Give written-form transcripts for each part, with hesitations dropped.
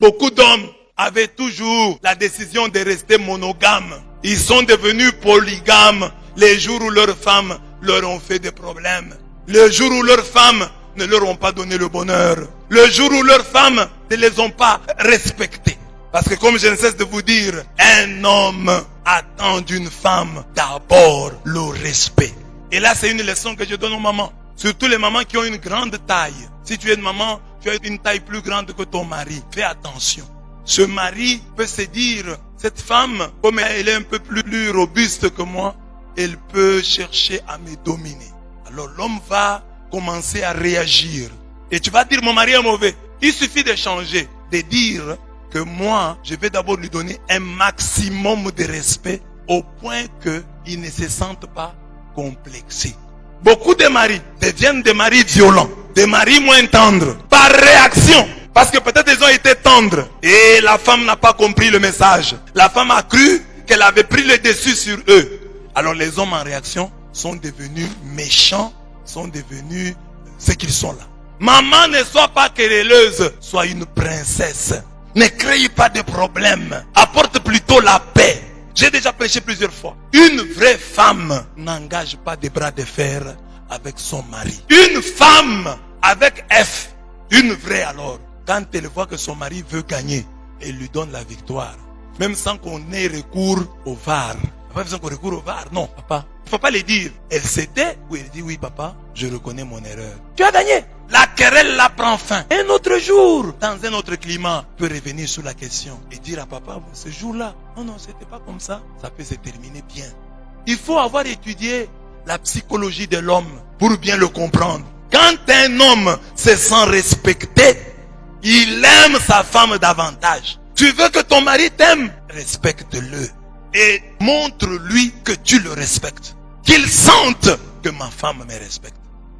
Beaucoup d'hommes avaient toujours la décision de rester monogames. Ils sont devenus polygames les jours où leurs femmes leur ont fait des problèmes. Le jour où leurs femmes ne leur ont pas donné le bonheur. Le jour où leurs femmes ne les ont pas respectés. Parce que comme je ne cesse de vous dire, un homme attend d'une femme d'abord le respect. Et là, c'est une leçon que je donne aux mamans. Surtout les mamans qui ont une grande taille. Si tu es une maman, tu as une taille plus grande que ton mari. Fais attention. Ce mari peut se dire, cette femme, comme elle est un peu plus robuste que moi, elle peut chercher à me dominer. Alors l'homme va commencer à réagir. Et tu vas dire, mon mari est mauvais. Il suffit de changer, de dire que moi, je vais d'abord lui donner un maximum de respect au point qu'il ne se sente pas complexé. Beaucoup de maris deviennent des maris violents, des maris moins tendres, par réaction. Parce que peut-être ils ont été tendres et la femme n'a pas compris le message. La femme a cru qu'elle avait pris le dessus sur eux. Alors les hommes en réaction sont devenus méchants, sont devenus ce qu'ils sont là. Maman, ne sois pas querelleuse, sois une princesse. Ne crée pas de problèmes, apporte plutôt la paix. J'ai déjà prêché plusieurs fois. Une vraie femme n'engage pas de bras de fer avec son mari. Une femme avec F, une vraie alors, quand elle voit que son mari veut gagner, elle lui donne la victoire. Même sans qu'on ait recours au VAR. Pas besoin qu'on recourt au VAR, non, papa. Il ne faut pas lui dire, elle cédait ou elle dit, oui papa, je reconnais mon erreur. Tu as gagné. La querelle là prend fin. Un autre jour, dans un autre climat, peut revenir sur la question et dire à papa, bon, ce jour-là, non, c'était pas comme ça. Ça peut se terminer bien. Il faut avoir étudié la psychologie de l'homme pour bien le comprendre. Quand un homme se sent respecté, il aime sa femme davantage. Tu veux que ton mari t'aime? Respecte-le. Et montre-lui que tu le respectes. Qu'il sente que ma femme me respecte.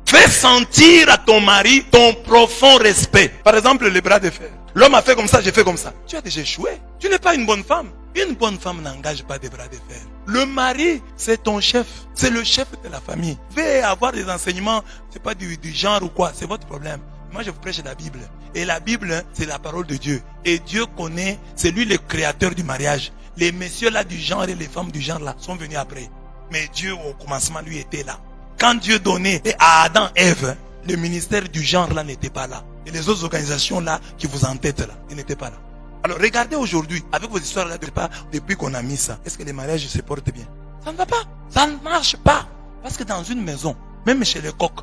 Fais sentir à ton mari ton profond respect. Par exemple, les bras de fer. L'homme a fait comme ça, j'ai fait comme ça. Tu as déjà échoué. Tu n'es pas une bonne femme. Une bonne femme n'engage pas des bras de fer. Le mari, c'est ton chef. C'est le chef de la famille. Fais avoir des enseignements, c'est pas du genre ou quoi, c'est votre problème. Moi, je vous prêche la Bible. Et la Bible, c'est la parole de Dieu. Et Dieu connaît, c'est lui le créateur du mariage. Les messieurs là du genre et les femmes du genre là sont venus après. Mais Dieu, au commencement, lui était là. Quand Dieu donnait à Adam et Ève, le ministère du genre là n'était pas là. Et les autres organisations là qui vous entêtent là, ils n'étaient pas là. Alors regardez aujourd'hui, avec vos histoires là, depuis qu'on a mis ça, est-ce que les mariages se portent bien? Ça ne va pas. Ça ne marche pas. Parce que dans une maison, même chez les coqs,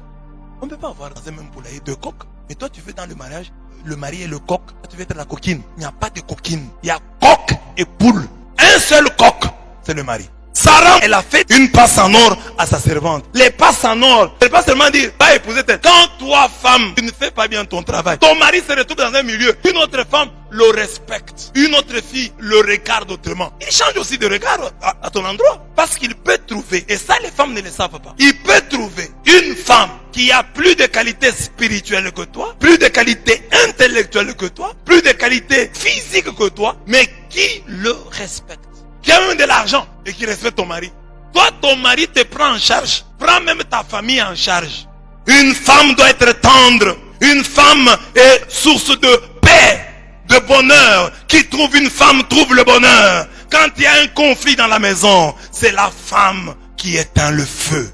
on ne peut pas avoir dans un même poulailler deux coqs. Mais toi tu veux dans le mariage, le mari et le coq, toi tu veux être la coquine. Il n'y a pas de coquine. Il y a coq et poule. Un seul coq, c'est le mari. Sarah, elle a fait une passe en or à sa servante. Les passes en or, c'est pas seulement dire, va épouser tel. Quand toi, femme, tu ne fais pas bien ton travail, ton mari se retrouve dans un milieu, une autre femme le respecte. Une autre fille le regarde autrement. Il change aussi de regard à ton endroit. Parce qu'il peut trouver, et ça les femmes ne le savent pas, il peut trouver une femme qui a plus de qualités spirituelles que toi, plus de qualités intellectuelles que toi, plus de qualités physiques que toi, mais qui le respecte. Qui a même de l'argent et qui respecte ton mari. Toi, ton mari te prend en charge. Prends même ta famille en charge. Une femme doit être tendre. Une femme est source de paix, de bonheur. Qui trouve une femme trouve le bonheur. Quand il y a un conflit dans la maison, c'est la femme qui éteint le feu.